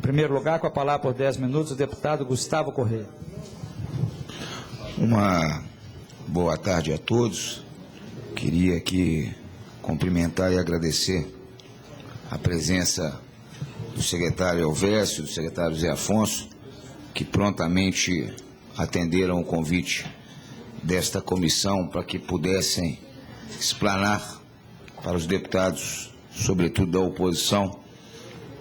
primeiro lugar, com a palavra por 10 minutos, o deputado Gustavo Correia. Uma boa tarde a todos. Queria aqui cumprimentar e agradecer a presença do secretário Elvésio, do secretário Zé Afonso, que prontamente atenderam o convite desta comissão para que pudessem explanar para os deputados, sobretudo da oposição,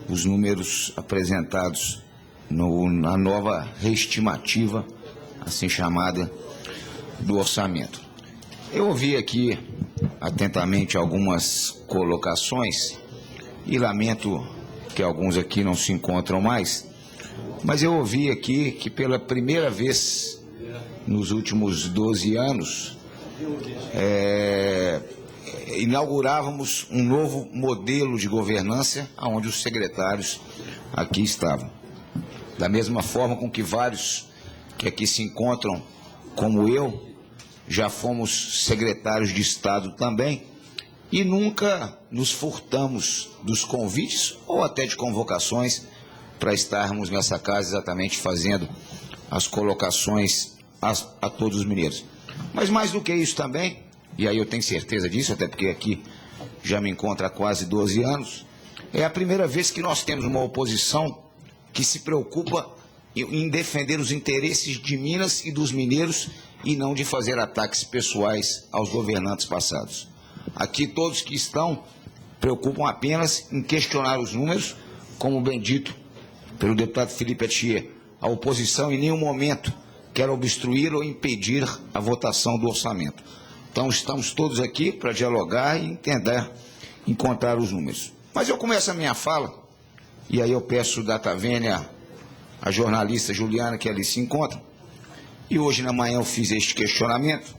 os números apresentados na nova reestimativa, assim chamada, do orçamento. Eu ouvi aqui atentamente algumas colocações e lamento que alguns aqui não se encontram mais, mas eu ouvi aqui que pela primeira vez nos últimos 12 anos inaugurávamos um novo modelo de governança onde os secretários aqui estavam. Da mesma forma com que vários que aqui se encontram, como eu, já fomos secretários de Estado também e nunca nos furtamos dos convites ou até de convocações para estarmos nessa casa exatamente fazendo as colocações a todos os mineiros. Mas mais do que isso também, e aí eu tenho certeza disso, até porque aqui já me encontro há quase 12 anos, é a primeira vez que nós temos uma oposição que se preocupa em defender os interesses de Minas e dos mineiros e não de fazer ataques pessoais aos governantes passados. Aqui todos que estão preocupam apenas em questionar os números, como bem dito pelo deputado Felipe Atier. A oposição em nenhum momento quer obstruir ou impedir a votação do orçamento. Então estamos todos aqui para dialogar e tentar encontrar os números. Mas eu começo a minha fala, e aí eu peço data vênia a jornalista Juliana, que ali se encontra, e hoje na manhã eu fiz este questionamento,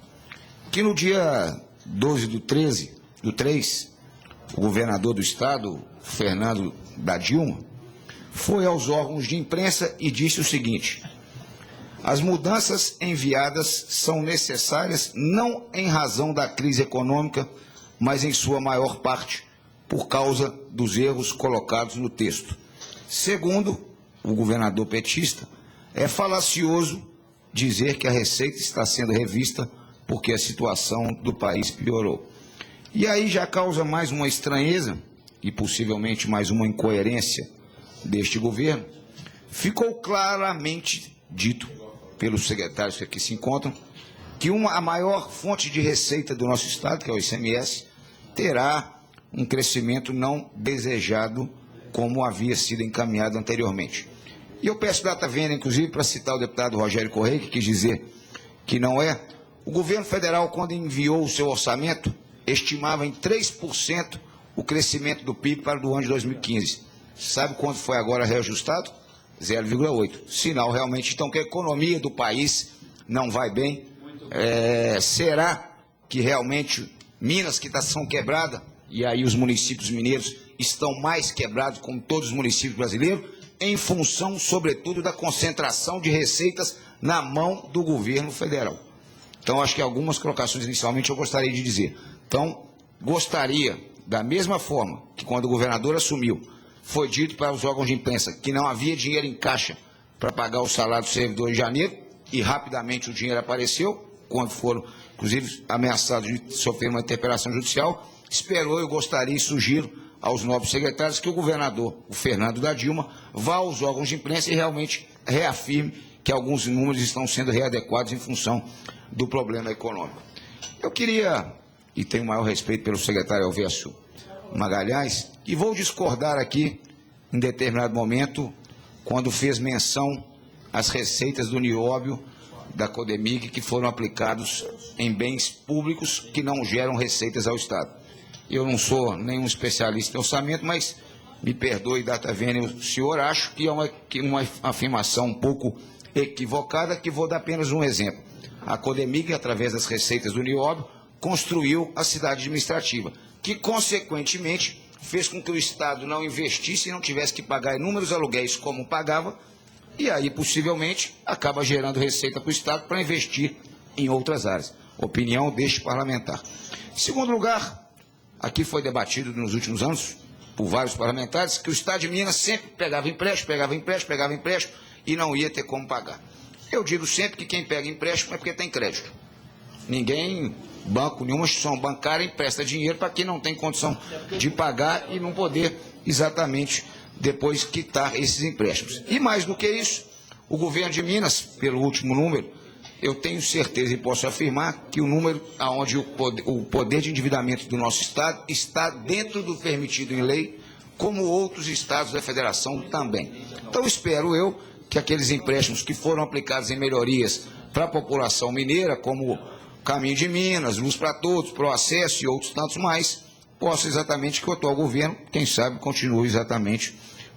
que no dia 12 do 3, o governador do estado, Fernando da Dilma, foi aos órgãos de imprensa e disse o seguinte: as mudanças enviadas são necessárias não em razão da crise econômica, mas em sua maior parte por causa dos erros colocados no texto. Segundo o governador petista, é falacioso dizer que a Receita está sendo revista porque a situação do país piorou. E aí já causa mais uma estranheza e possivelmente mais uma incoerência deste governo. Ficou claramente dito pelos secretários que aqui se encontram que a maior fonte de receita do nosso estado, que é o ICMS, terá um crescimento não desejado como havia sido encaminhado anteriormente. E eu peço data vênia, inclusive, para citar o deputado Rogério Correia, que quis dizer que não é. O governo federal, quando enviou o seu orçamento, estimava em 3% o crescimento do PIB para o ano de 2015. Sabe quanto foi agora reajustado? 0,8. Sinal realmente, então, que a economia do país não vai bem. Será que realmente Minas, que são quebrada, e aí os municípios mineiros estão mais quebrados, como todos os municípios brasileiros, em função, sobretudo, da concentração de receitas na mão do governo federal? Então, acho que algumas colocações inicialmente eu gostaria de dizer. Então, gostaria, da mesma forma que quando o governador assumiu, foi dito para os órgãos de imprensa que não havia dinheiro em caixa para pagar o salário do servidor em janeiro, e rapidamente o dinheiro apareceu, quando foram, inclusive, ameaçados de sofrer uma interpelação judicial. Esperou, eu gostaria e sugiro aos novos secretários que o governador, o Fernando da Dilma, vá aos órgãos de imprensa e realmente reafirme que alguns números estão sendo readequados em função do problema econômico. Eu queria, e tenho o maior respeito pelo secretário Elvésio Magalhães, e vou discordar aqui, em determinado momento, quando fez menção às receitas do nióbio da Codemig que foram aplicados em bens públicos que não geram receitas ao Estado. Eu não sou nenhum especialista em orçamento, mas me perdoe, data vênia, o senhor, acho que é uma afirmação um pouco equivocada, que vou dar apenas um exemplo. A Codemig, através das receitas do nióbio, construiu a cidade administrativa, que, consequentemente, fez com que o Estado não investisse e não tivesse que pagar inúmeros aluguéis como pagava, e aí, possivelmente, acaba gerando receita para o Estado para investir em outras áreas. Opinião deste parlamentar. Em segundo lugar, aqui foi debatido nos últimos anos por vários parlamentares, que o Estado de Minas sempre pegava empréstimo e não ia ter como pagar. Eu digo sempre que quem pega empréstimo é porque tem crédito. Ninguém, banco, nenhuma instituição bancária empresta dinheiro para quem não tem condição de pagar e não poder exatamente depois quitar esses empréstimos. E mais do que isso, o governo de Minas, pelo último número, eu tenho certeza e posso afirmar que o número onde o poder de endividamento do nosso Estado está dentro do permitido em lei, como outros estados da federação também. Então, espero eu que aqueles empréstimos que foram aplicados em melhorias para a população mineira, como Caminho de Minas, Luz para Todos, Proacesso e outros tantos mais, possa exatamente que o atual governo, quem sabe, continue exatamente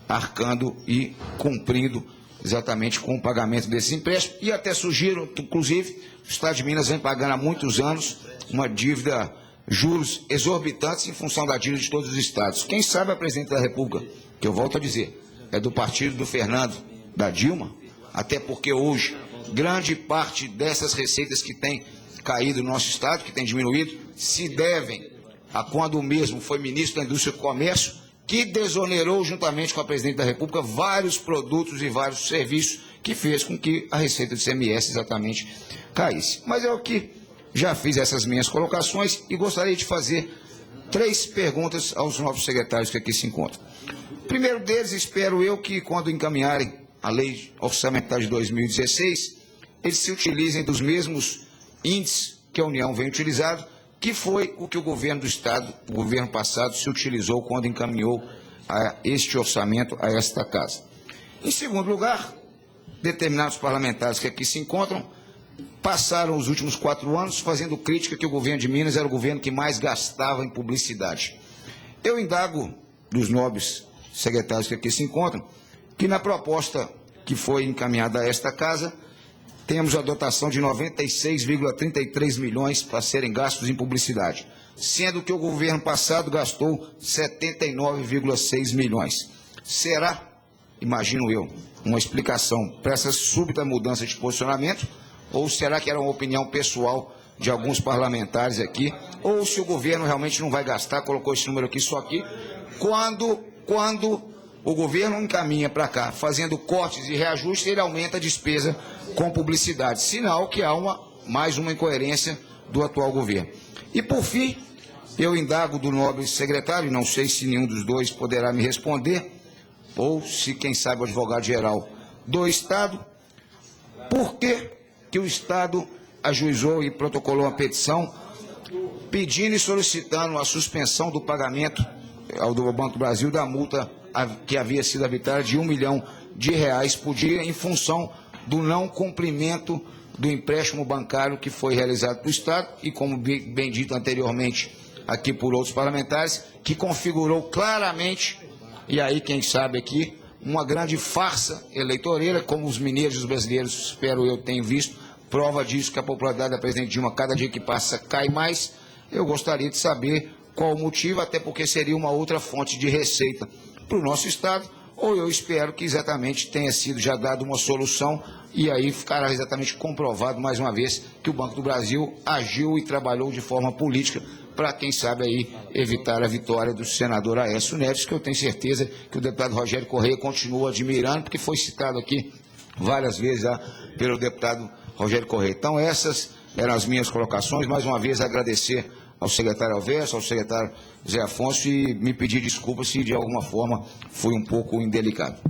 arcando e cumprindo exatamente com o pagamento desses empréstimos. E até sugiro, inclusive, o Estado de Minas vem pagando há muitos anos uma dívida, juros exorbitantes em função da dívida de todos os estados. Quem sabe a presidente da República, que eu volto a dizer, é do partido do Fernando, da Dilma, até porque hoje grande parte dessas receitas que tem caído no nosso estado, que tem diminuído, se devem a quando o mesmo foi ministro da Indústria e Comércio, que desonerou juntamente com a presidente da República vários produtos e vários serviços que fez com que a receita do ICMS exatamente caísse. Mas é o que já fiz essas minhas colocações e gostaria de fazer 3 perguntas aos novos secretários que aqui se encontram. O primeiro deles, espero eu que quando encaminharem a lei orçamentária de 2016, eles se utilizem dos mesmos índices que a União vem utilizando, que foi o que o governo do Estado, o governo passado, se utilizou quando encaminhou este orçamento a esta casa. Em segundo lugar, determinados parlamentares que aqui se encontram passaram os últimos 4 anos fazendo crítica que o governo de Minas era o governo que mais gastava em publicidade. Eu indago dos nobres secretários que aqui se encontram que na proposta que foi encaminhada a esta casa, temos a dotação de 96,33 milhões para serem gastos em publicidade, sendo que o governo passado gastou 79,6 milhões. Será, imagino eu, uma explicação para essa súbita mudança de posicionamento, ou será que era uma opinião pessoal de alguns parlamentares aqui, ou se o governo realmente não vai gastar, colocou esse número aqui só aqui, quando o governo encaminha para cá, fazendo cortes e reajustes, ele aumenta a despesa com publicidade, sinal que há mais uma incoerência do atual governo. E, por fim, eu indago do nobre secretário, não sei se nenhum dos dois poderá me responder, ou se, quem sabe, o advogado-geral do Estado, por que o Estado ajuizou e protocolou uma petição pedindo e solicitando a suspensão do pagamento ao do Banco do Brasil da multa que havia sido arbitrária de R$1 milhão por dia em função do não cumprimento do empréstimo bancário que foi realizado pelo Estado e, como bem dito anteriormente aqui por outros parlamentares, que configurou claramente, e aí quem sabe aqui, uma grande farsa eleitoreira, como os mineiros e os brasileiros, espero eu, tenham visto, prova disso que a popularidade da presidente Dilma, cada dia que passa, cai mais. Eu gostaria de saber qual o motivo, até porque seria uma outra fonte de receita para o nosso Estado, ou eu espero que exatamente tenha sido já dado uma solução e aí ficará exatamente comprovado mais uma vez que o Banco do Brasil agiu e trabalhou de forma política para, quem sabe, aí evitar a vitória do senador Aécio Neves, que eu tenho certeza que o deputado Rogério Correia continua admirando, porque foi citado aqui várias vezes já pelo deputado Rogério Correia. Então, essas eram as minhas colocações. Mais uma vez, agradecer ao secretário Alverso, ao secretário Zé Afonso e me pedir desculpas se de alguma forma fui um pouco indelicado.